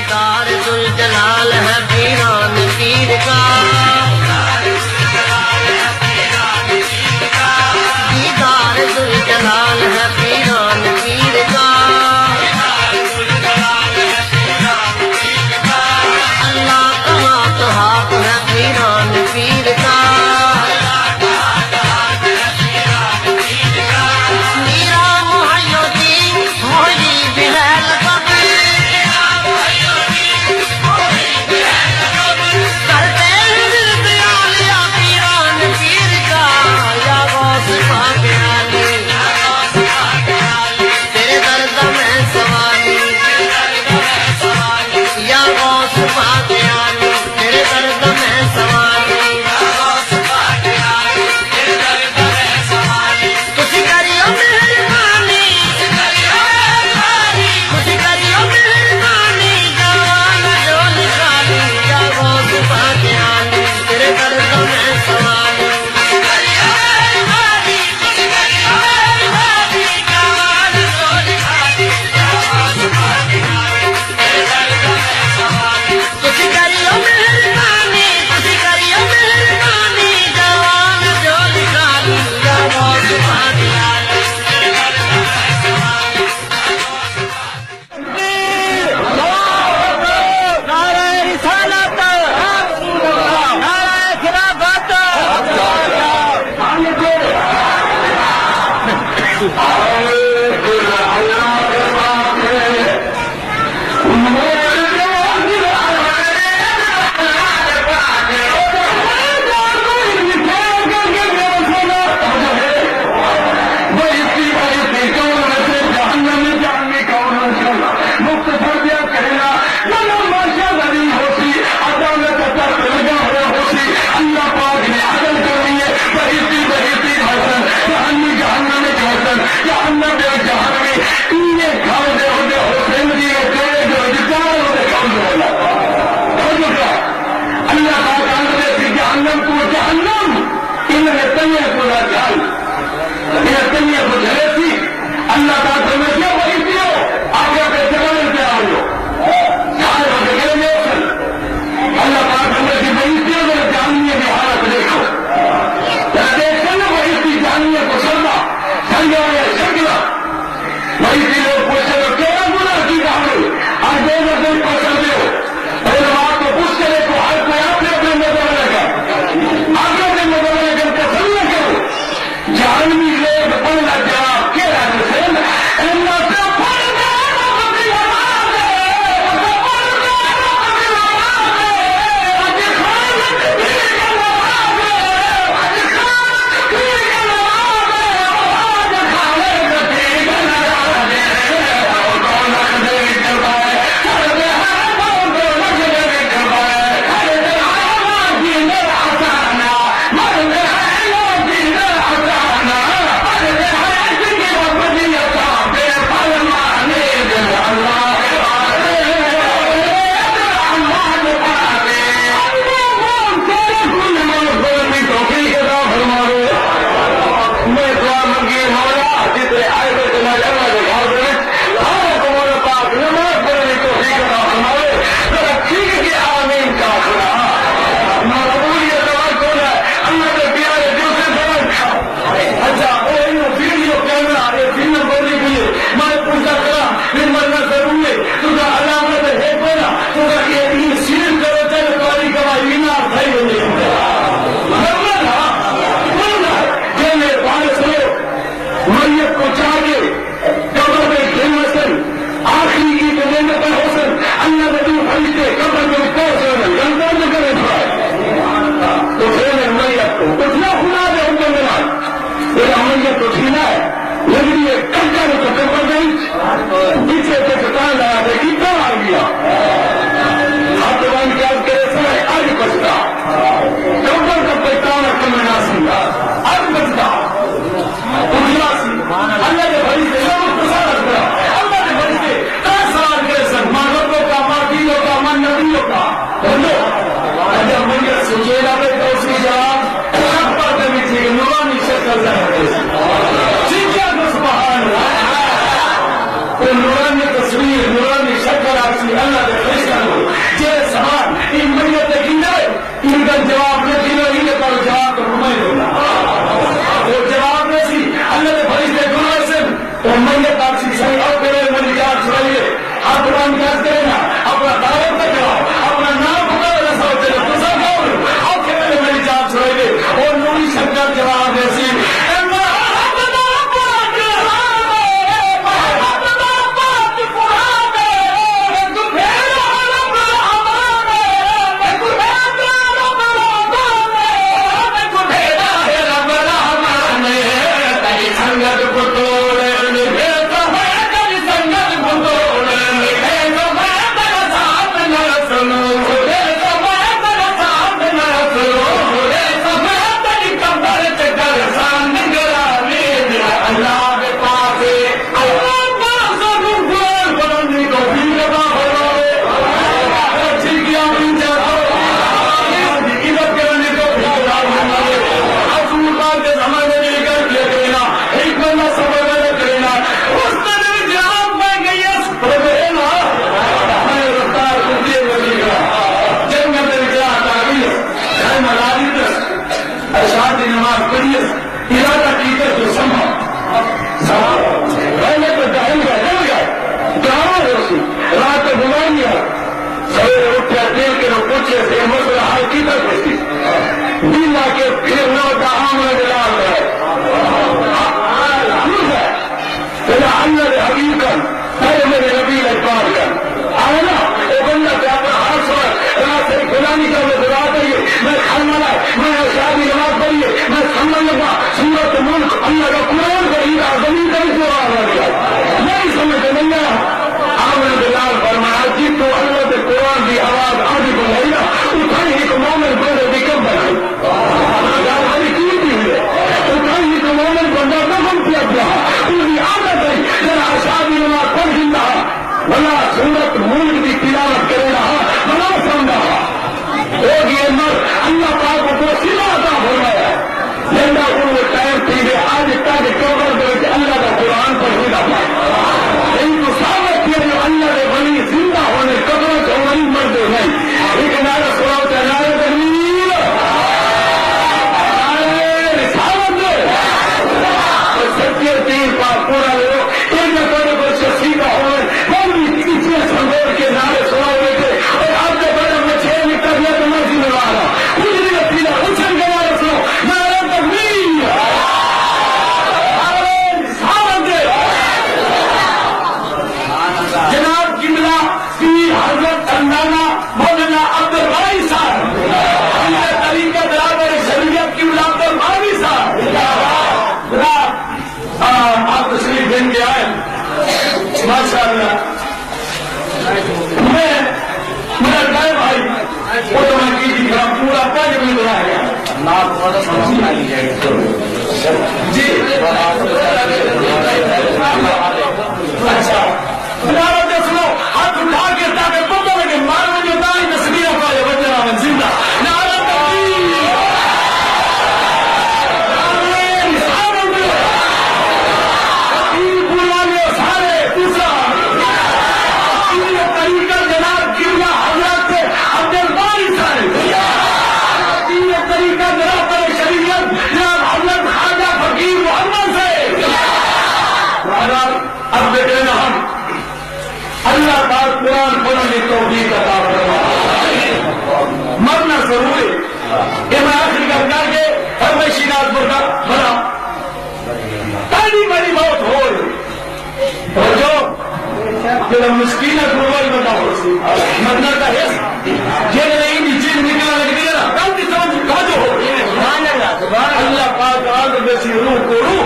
दीदार दुल जलाल है पीरान पीर का, दीदार दुल जलाल है पीरान पीर का। अल्लाह कहाँ तो हाथ है पीरान पीर का, मीरा मुहैय्यदीन मोही बिहल कबीर, सूरत मूल की तिलावत करे रहा बना समझा और ये मर अल्लाह पाक को सीधा अदा हो गया लेकिन वो टाइम थी वे आज तक चौबल दे अल्लाह का कुरान पर होगा इन तो साबित किया जो अल्लाह ने बनी जिंदा होने कब्रों से वही मर्द नहीं लेकिन आगे सुनाओ चलाए सत्य तीन का पूरा लोग एक बड़े बच्चे सीधा हो संदोर के नारे सुनाओगे थे और आपके बड़े बच्चे निकल गया तो मैं जिम्मेवार हूं कुछ नहीं पीला उछल गया सुनो नारे तकबीर जनाब किबला पीर हजरत अल्लामा मौलाना अब्दुल बारी साहब तरीका बराबर शरीयत किबला अब्दुल बारी साहब आप तशरीफ देन के आए माशाअल्लाह मैं मेरा गाय भाई वो तो मैं की थी पूरा 5 मिनट बनाया जी अच्छा सुनो हाथ उठा के ताकि पता लगे मार में जो दाई तस्वीरों का ये बच्चा जिंदा अब बेटे ना हम अल्लाह पाक कुरान पढ़ने की तौफीक अता फरमाए मरना जरूर है ये मैं आखिरी का करके हर मैं शिनाजपुर का बना पहली बड़ी मौत हो रही और जो मुश्किल है गुरुवारी बताओ मरना का है ये नहीं चीज निकलने लग रही है ना गलती समझ कहा जो हो अल्लाह पाक आग बेसी रूह को रूह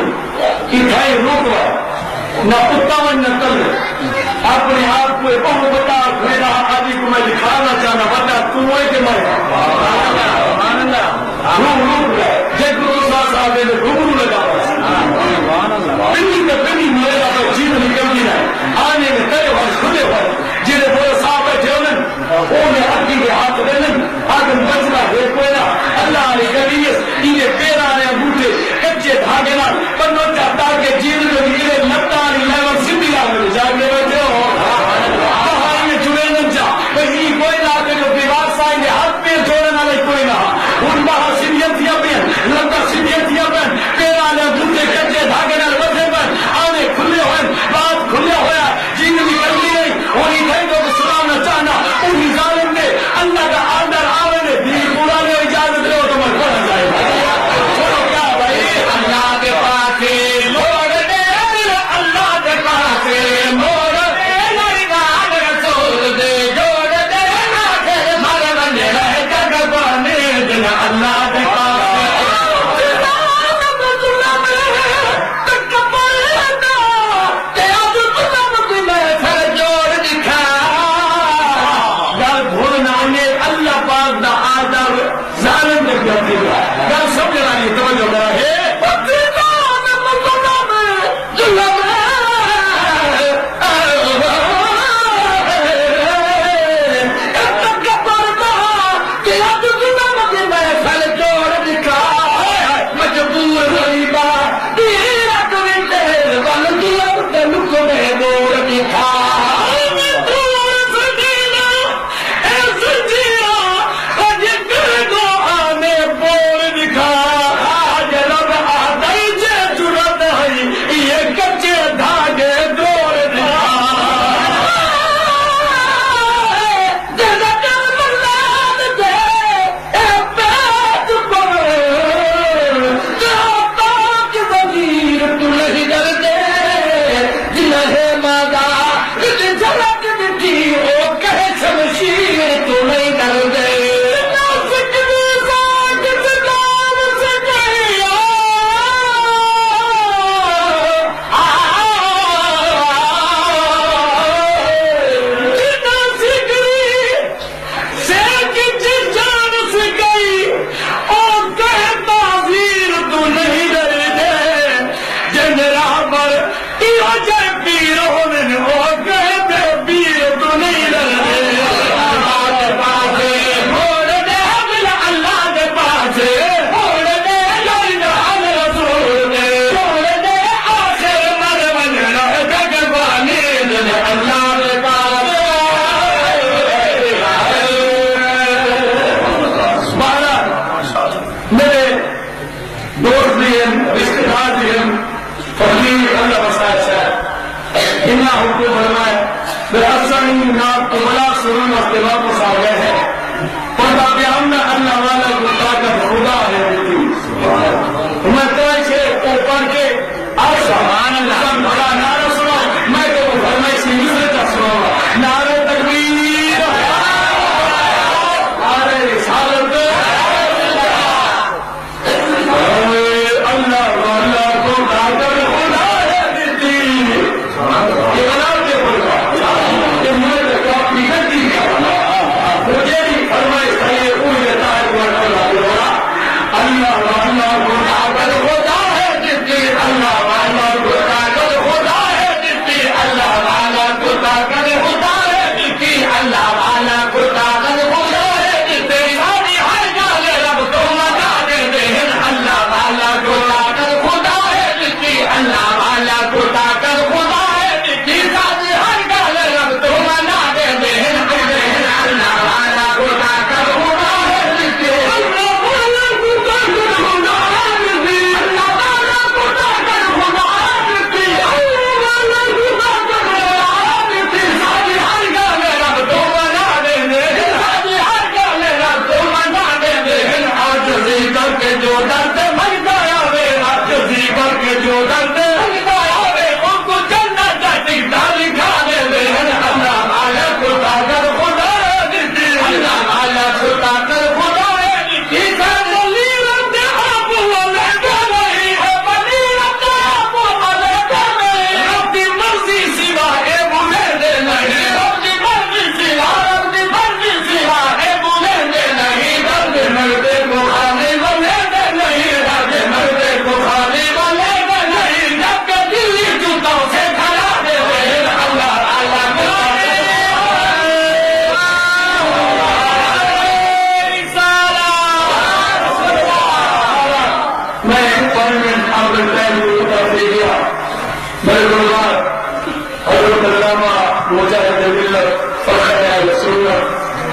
कि भाई रूह न उत्तावन न कल अपने आप को बहुत बता मेरा आदि को मैं दिखाना चाहना बता तू वही के मर घुघरू लगा पिंडी का पिंडी मिलेगा तो जीव निकलती है आने में कई वर्ष खुले हुए जिन्हें बोले साहब बैठे उन्हें अग्नि के हाथ देने आगे बचना है कोई ना अल्लाह ने कभी ये पेड़ आने बूटे कच्चे धागे ना पन्नों चाहता के जीवन में निकले लगता नहीं लेवल सिद्धि आगे जागे बैठे हो कहानी में जुड़े न जा वही कोई ना के जो विवाद साइंगे हाथ पे जोड़ने वाले कोई ना उन बाहर सिद्धियतियां बहन लगता सिद्धियतियां बहन पेड़ आने बूटे कच्चे धागे ना बचे बहन आने खुले हुए बात खुले हुआ जीवन निकलती नहीं होनी थे तो सुनाना चाहना उन जालिम ने अल्लाह का आदर आवे ने पूरा ने इजाजत दे तो मैं पढ़ जाएगा क्या भाई अल्लाह के पास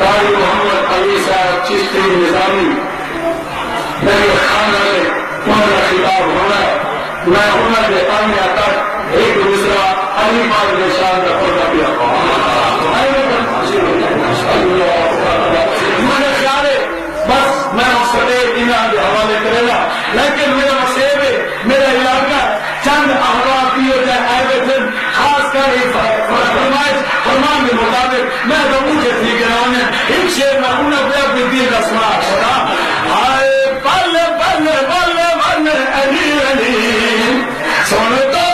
कारी मोहम्मद अली साहब चिश्ती निजामी मेरे खाना में उनका खिताब होना मैं उन्होंने आने तक एक दूसरा अली पाक के शान का पता किया मुझे ख्याल है बस मैं उसके इन्हें हवाले करेगा लेकिन मेरा मसेब है मेरा इलाका चंद अहबाब की हो जाए आयोजन खासकर फरमान के मुताबिक मैं तो मुझे ठीक है एक शेर में उन्हें अपने दिल का सुना छोड़ा हाय पल पल पल पल अली अली सुन तो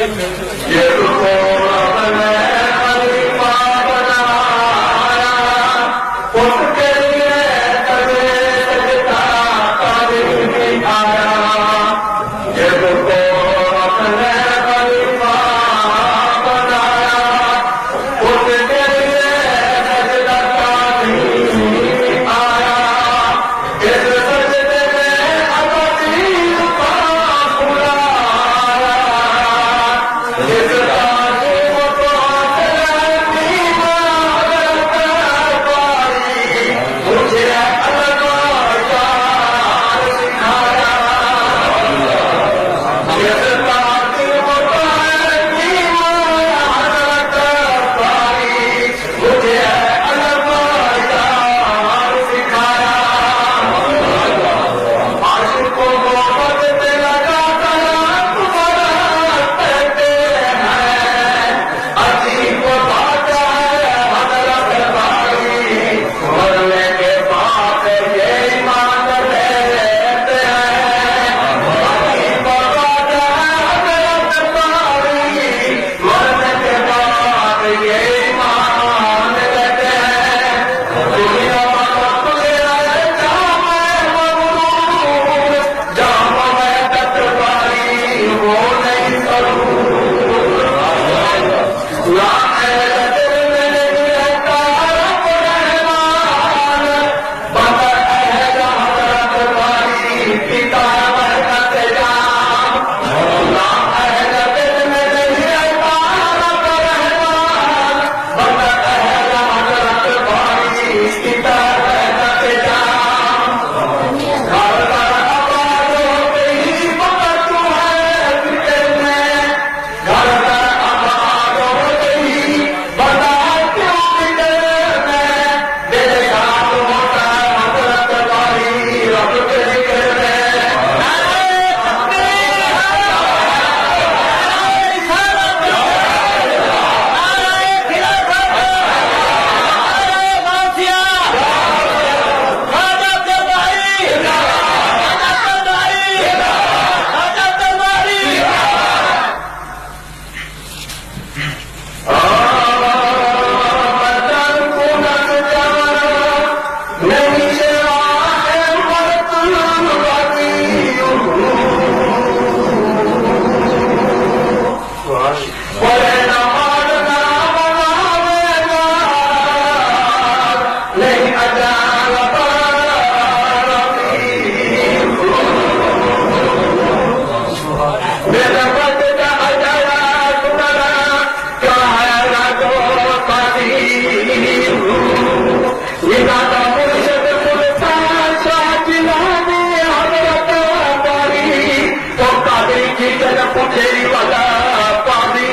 ये रुको अपने खलीफा बनाया, उसके लिए कभी सजदा कभी दिखाया। ये रुको अपने खलीफा बनाया, उसके लिए सजदा कभी दिखाया। इस सजदे में अबदी पास बुलाया, इस ताज़ीम को अपनी इबादत करवाई, मुझे अल्लाह यार सिखाया। इस ताज़ीम को अपनी इबादत करवाई, मुझे अल्लाह यार सिखाया। आशिकों को मोहब्बत लगाकर कहते हैं, अजीब बात है हज़रत भाई, मरने के बाद ये ईमान लेते हैं। अजीब बात है हज़रत भाई, मरने के बाद ये ईमान लेते हैं। दुनिया जाम में तकबारी वो नहीं करूँ, दिल में नहीं रहता रब रहमान, बंदा रहेगा हज़रत भाई पिता बरकत जाम। दिल में नहीं रहता रब रहमान, बंदा रहेगा हज़रत भाई पिता बरकत जाम। घर घर आबाद होते ही पकड़ तुम्हारे फिक्र में, घर घर आबाद होते ही बता क्यों फिक्र में। मेरे हाथ होता है हज़रत भाई रब के जिक्र में। नहीं सेवा है बरतन बदी, बड़े नमाज ना बनावेगा, नहीं अजान मेरा बच्चा अजाया सुनरा क्या है ना तो पानी। निगाह मुर्शिद सुल्तान शाह जिलानी हज़रत बारी, तो कादरी की जन पुठेरी वजह पानी।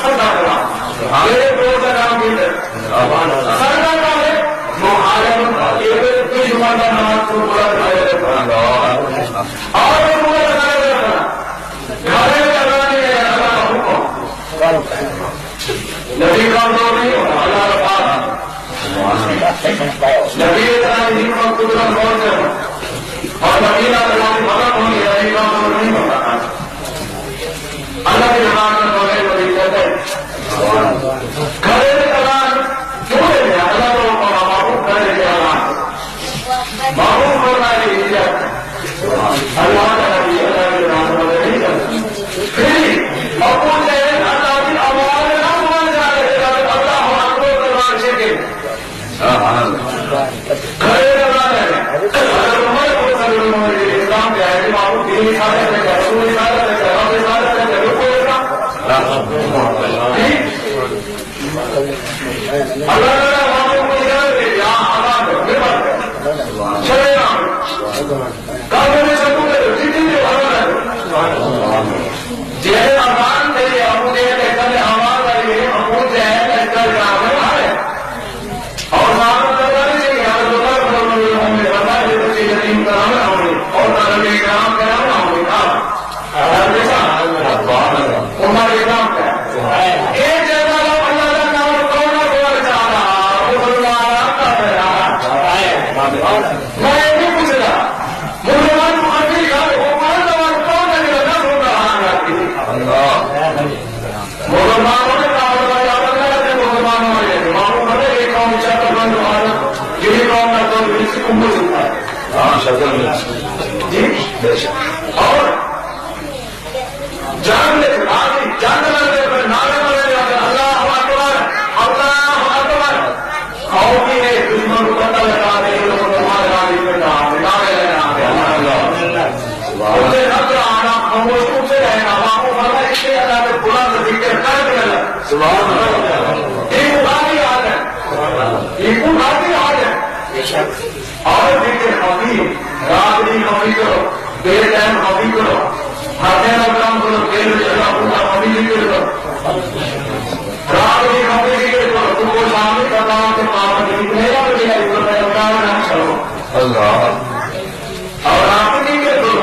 छठा कलाम ये दो कलाम के सरकार का है मुहारम ये कुछ जुमान का नमाज को पूरा कराया और पूरा कराया घरे में लगाने के अल्लाह का हुक्म नबी का दौर नहीं अल्लाह का पाक नबी का नहीं को कुदरत गौर से और नबी का कलाम मदद होगी नबी का दौर नहीं होता अल्लाह की नमाज में दौरे नबी कहते हैं घरे में कलाम क्यों ले लिया अल्लाह को मामूद कर लिया मामूद करना है इज्जत अल्लाह का नबी अल्लाह के नाम में नहीं करता फिर और पूछते हैं अल्लाह की आवाज ना मान जा रहे अल्लाह अकबर दरबार से के खड़े दरबार है अगर उम्र को सल्लल्लाहु अलैहि इस्लाम के है मामूद की सारे में रसूल सारे में रसूल सारे में रुको अल्लाह ने मामूद को इजाजत दी यहां आवाज निर्भर चले काबे में सब कुछ जितनी भी भावना है जैसे आवाज नहीं अबू दे कल आवाज आई है अबू जो है कल काम है और मालूम करना नहीं यार लोग हमें बता दे तो यतीम कराना होंगे और तालिब इकराम कराना होंगे हमेशा उमर इकराम का एक जगह अल्लाह का नाम कौन बोल जा रहा वो अल्लाह का मैं नहीं पूछ रहा मुसलमान मुखर्जी का वो मुसलमान कौन है जो ना सुन रहा है मुसलमानों ने कहा मुसलमानों ने मालूम करे एक कौम चाहता बंद यही कौम का तो इसकी उम्र सुनता है हाँ शक्ल में जी और जान ले आदि जान लगे फिर नारे मारे अल्लाह अकबर खाओ भी है दुश्मन को पता लगा दे लोग तुम्हारे आदि पे नारे लगा उसे नजर आना खामोश उसे रहना बापू फरमा इसके अल्लाह ने बुलंद जिक्र कर दिया सुभान अल्लाह एक उदाहरण याद है एक उदाहरण याद है और जिक्र हफी रात दिन हफी करो देर टाइम हफी करो हाथे ना काम करो देर जगह पूरा हफी जिक्र करो रात दिन हफी जिक्र करो तुमको सामने करना के काम निकलेगा तो यह इतना ना चलो अल्लाह और आप जिक्र करो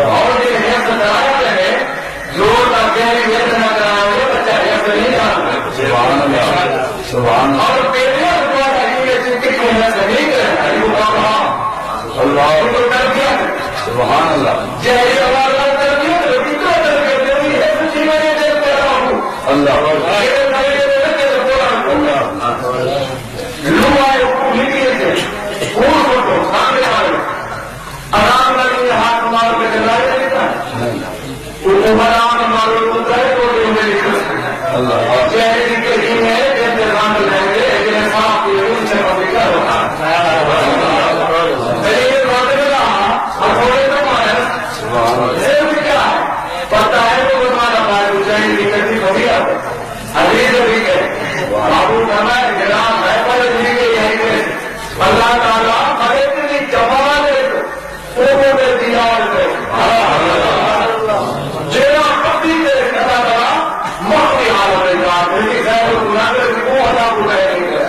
और ये हेल्थ कराया है जो हेल्थ न कराए बच्चा हेल्थ नहीं कराना और पेटियां नहीं अल्लाह को कर दिया सुभान अल्लाह जय अल्लाह कर दिया तो कितना कर दिया है कुछ मैंने देख रहा हूं अल्लाह लोग आए लिखिए थे कौन फोटो सामने वाले आराम लगे हाथ मार के चलाया देता है आराम मारो तो करे तो लिखा अल्लाह जय जी के दिन है जैसे राम रहेंगे साफ उनसे पवित्र होता क्या पता है तो तुम्हारा भाई ऊंचाई निकलती थोड़ी आते अभी तो ठीक है बाबू कहना गिराम है पर यही अल्लाह ताला हरे की जवान दिया जेरा पति के कहना था मुक्ति हाल रहेगा वो अदा को रहेगा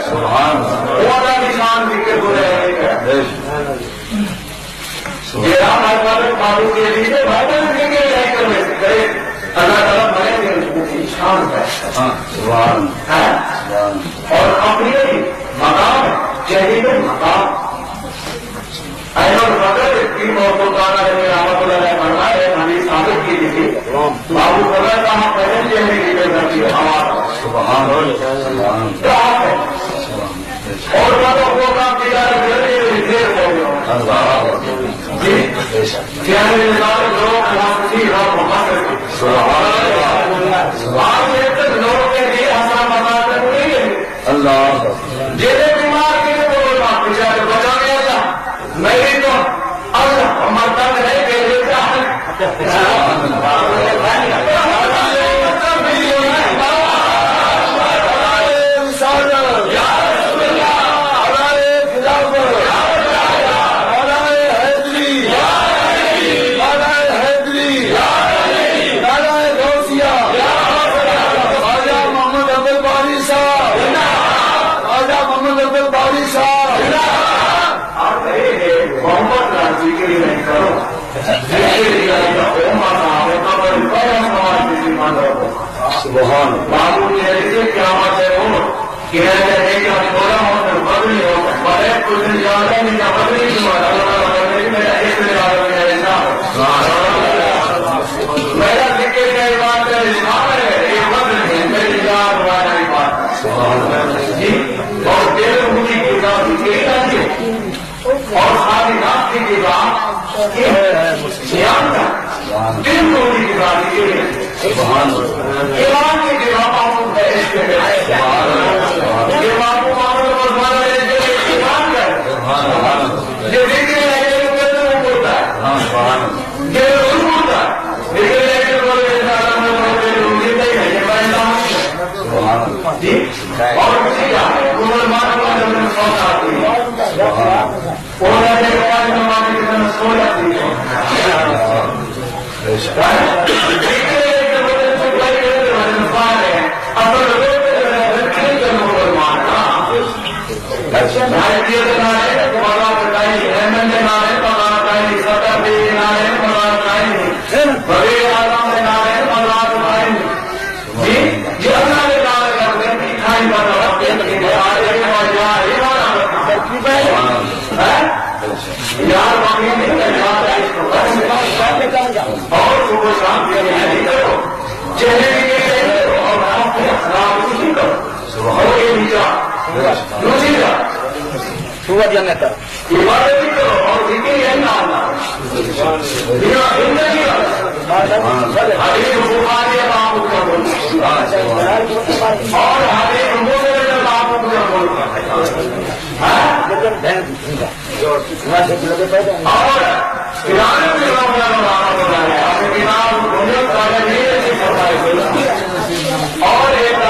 वो अदा निशान दिखे को रहेगा जेरा हमारे बाबू के लिए भाई गए अल्लाह ताला बने निशान है और अपनी मकाम चाहिए मकाम बदल की मौतों का बनवाए हमें साबित की थी बाबू बदल कहा पहले चेहरे की बेहतर और बाबा को काम किया लोग के लिए हमारा मकान नहीं है अल्लाह जिन्हें बीमार के लिए बोलना बेचारे बचा गया नहीं तो अल्लाह मरता नहीं बेचता है बाबू ने ऐसे क्या बात है वो कि थोड़ा होता बदली होता बड़े कुछ ज्यादा नहीं ना बदली मेरा एक मेरा दिक्कत की बात है ये बदल है मेरी याद वाली बात जी और तेरे मुझे की बात और सारी रात की बात ध्यान का दिन की बात ईमान की गिरावट भारतीय नारे पगा बताई हेमंत नारे पगा बताई सतर नारे पगा बताई बड़े आराम से नारे पगा बताई जी जी अल्लाह ने नारे करते हैं खाई बना के आगे मजा यार बाकी नहीं और सुबह शाम के लिए करो चेहरे और राम करो और ये नीचा दूसरा सुबह जन्नत इबादत करो और जिक्र है नाम बिना जिंदगी हदीस बुखारी नाम का बोल और हदीस मुस्लिम नाम का बोल और किराने में नाम बताया आपके किताब मुझे सारे नहीं ऐसे फरमाए और एक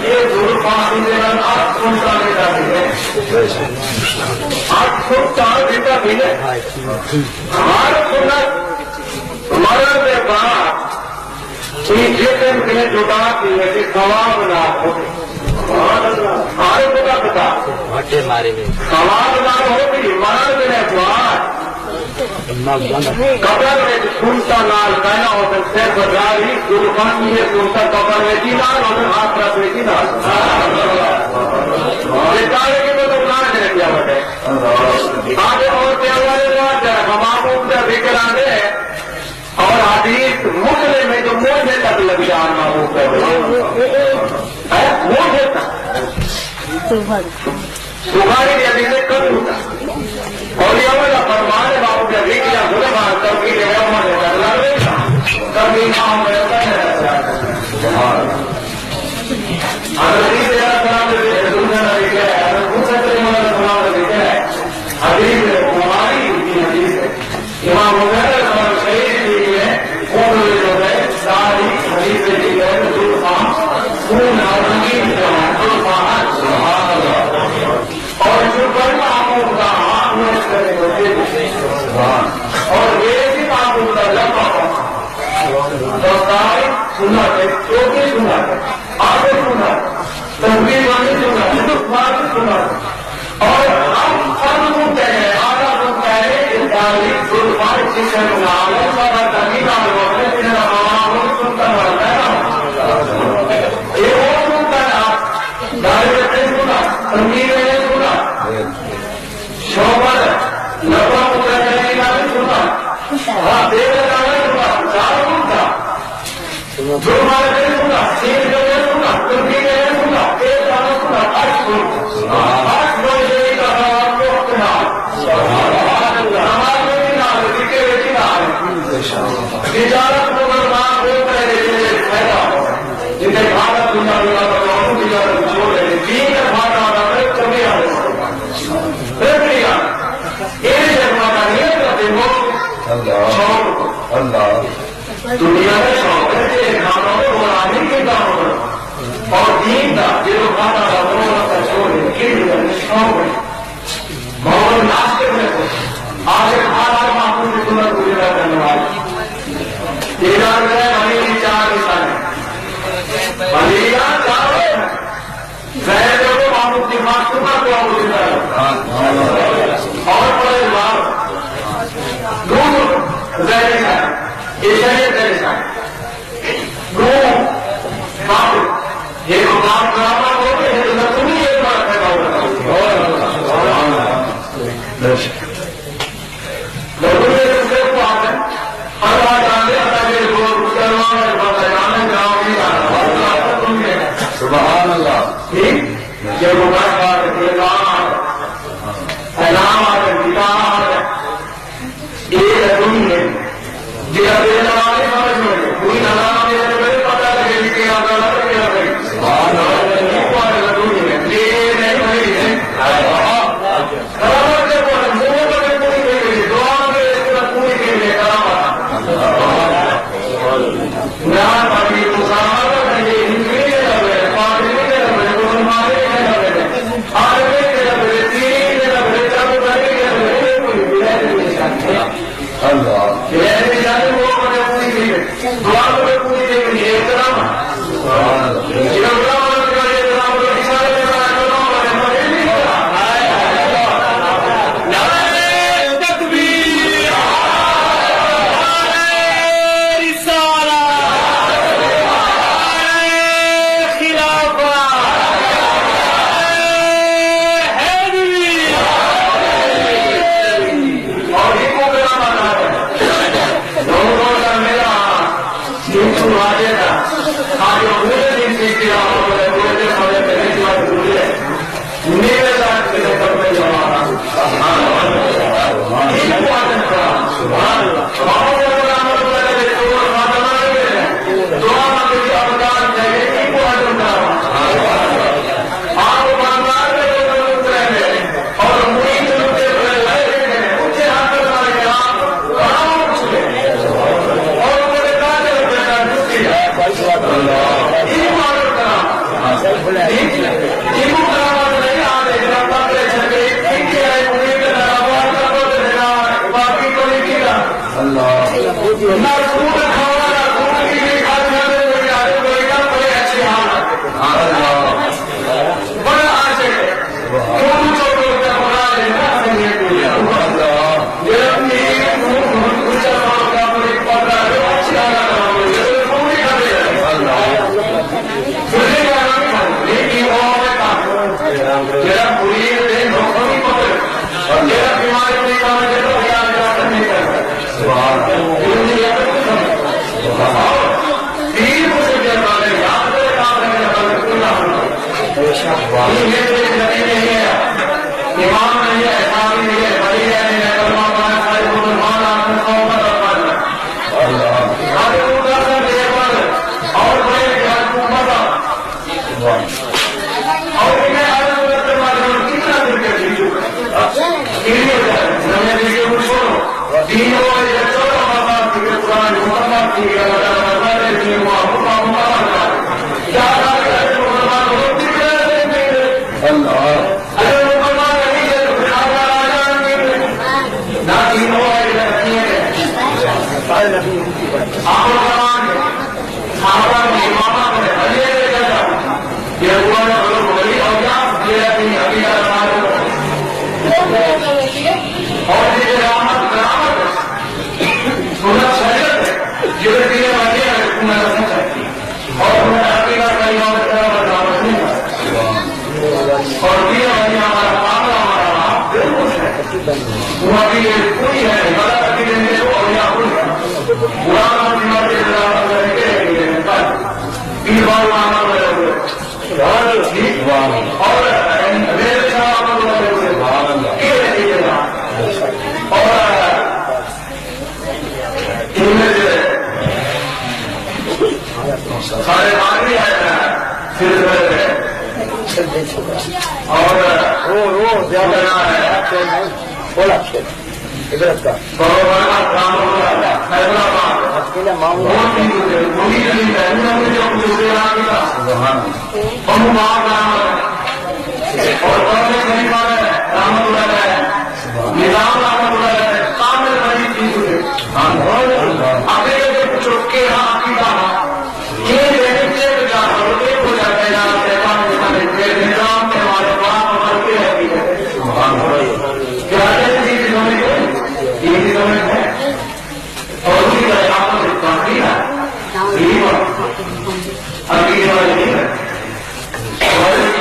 ये दूर पानी देना आप सुनता नहीं जाते आप सुनता बेटा मिले हमारे सुनत मरण के बाद जितने के जुटा की है कि सवाब ना हो हमारे पिता पिता भट्टे मारे गए सवाब ना होगी मरण के बाद कबर में सुनता नाल कहना होता है बजारी गुरबान में सुनता कबर में दीनार होता हाथ रख में दीनार बेचारे के तो दुकान है क्या बटे आगे और क्या हमारे का जिक्र आगे और हदीस मुस्लिम में जो मोजे तक लग जाना वो मोजे तक सुखारी की हदीसें कर दूंगा और ये वाला फरमान बाबू के भी किया बुरे बात कभी कभी नाम रहता है हदीस कुमारी हदीस है इमाम वगैरह और शहीद है वो जो है सारी हदीस है और जो कर्म आपका और ये भी आपका लंबा तो सारी सुना है चौकी सुना है आगे सुना तस्वीर वाले सुना है सुना और हम सब सुनते हैं आधा सुनता है इस तारीख गुरुवार शिक्षण नाम सारा तरीका सुनता रहता है ये वो सुनता है गाड़ी में सुना तस्वीर में सुना शोभा लंबा करने का भी सुना हाँ देव का भी सुना चार सुनता जो हमारे सुना सीन का सुना तुर्की का सुना एक गाना सुना आठ सुना आठ बजे का नाम को अपना हमारे भी नाम दिखे बेटी नाम विचारक मुसलमान होते हैं पैदा जिसे भारत दुनिया दुनिया का बहुत विचारक छोड़ रहे तीन भाषा का प्रयोग कभी आ प्रक्रिया एक जमाना नहीं करते वो अल्लाह दुनिया में शौक है खाना बनाने के काम और दीन का जो खाना का छोड़ शौक है बहुत नाश्ते में आगे खाना मामूल की तुरंत गुजरा करने वाले ईरान में भली चार निशान है भलिया चार जहर को मामूल की मासूमा को गुजरा और बड़े दूर जहर ये शरीर का निशान एक बात बराबर होते हैं तो तुम्हें एक बार पैदा होगा लोगों ने दूसरे को आते हर बार जानते हैं सुभान अल्लाह ठीक जब वो बात सलाम आते एक दुनिया जिला बेलवाने समझ में पूरी नलाम मेरे पता लगे कि आप गलत क्या करें सुभान अल्लाह दुनिया ये नहीं है करामत के बोल मुंह में पूरी गई दुआ में इसका पूरी के लिए करामत ना पानी मुसाफा करके हिंदी के लगे पानी के लगे गुरमारे के लगे आगे के लगे तीन के लगे चारों के लगे अल्लाह ये जाने वो बने पूरी गई दुआ में पूरी गई ये करामत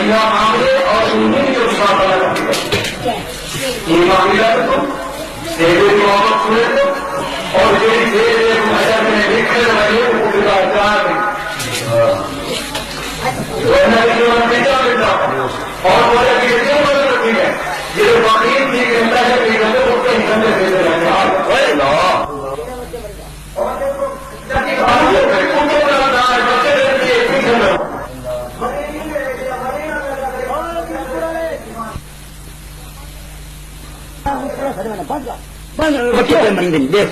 महिला मामले और उन्हीं के ये मामला रखो सेवे की मोहब्बत सुने दो और जेडी सेवे भाषा में लिखने वाले पूरा आचार बेटा बेटा और बोला कि क्यों बदल रखी है ये बाकी ठीक घंटा से भी घंटे उसके निकलने देते रहते हैं और देखो बच्चे मंदिर देख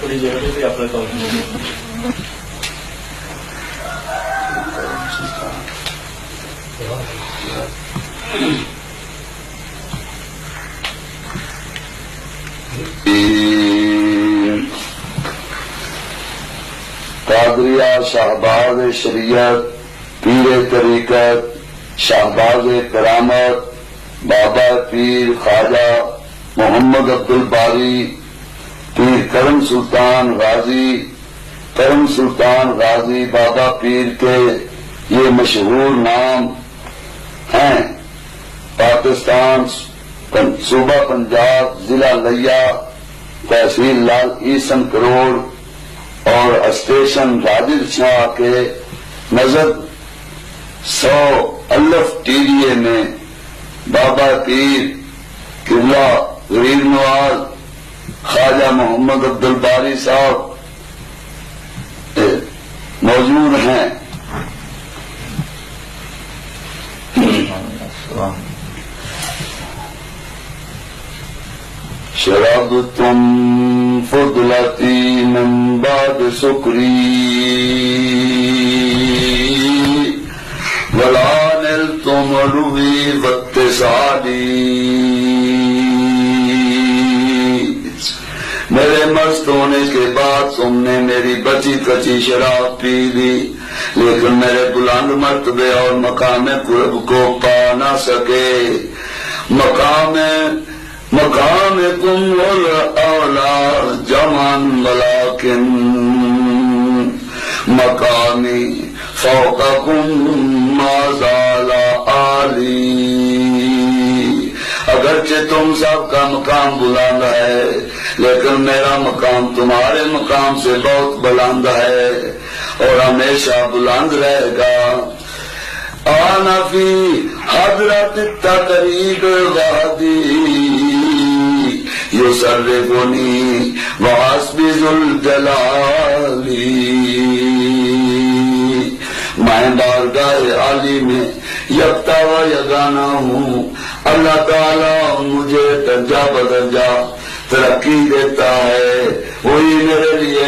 थोड़ी जरूरत है आपका कादरिया शाहबाज शरीयत पीर तरीकत शाहबाज करामत बाबा पीर ख्वाजा मोहम्मद अब्दुल बारी पीर करम सुल्तान गाजी बाबा पीर के ये मशहूर नाम हैं। पाकिस्तान सूबा पंजाब जिला लिया तहसील लाल ईसन करोड़ और स्टेशन राजिद शाह के नजर 100 अल्फ टीरिए में बाबा पीर किबला गरीब नवाज ख्वाजा मोहम्मद अब्दुल बारी साहब मौजूद हैं। शराब तुम फुदलती मन बाद सुकरी वलानिल तुम रुवी वक्त सादी मेरे मस्त होने के बाद तुमने मेरी बची कची शराब पी ली, लेकिन मेरे बुलंद मर्तबे और मकाम कुर्ब को पा न सके। मकाम तुम औला जमान मलाकिन मकामी फौकाकुम माज़ाला आली। अगरचे तुम सबका मकाम बुलंद है, लेकिन मेरा मकाम तुम्हारे मकाम से बहुत बुलंद है और हमेशा बुलंद रहेगा। आना फी हजरत तकरीब वादी युसर्रिफुनी वास्बिजुल जलाली। मैं बारगाह आली में यफ्ता व यगाना हूँ। अल्लाह ताला मुझे दर्जा बदर्जा तरक्की देता है, वही मेरे लिए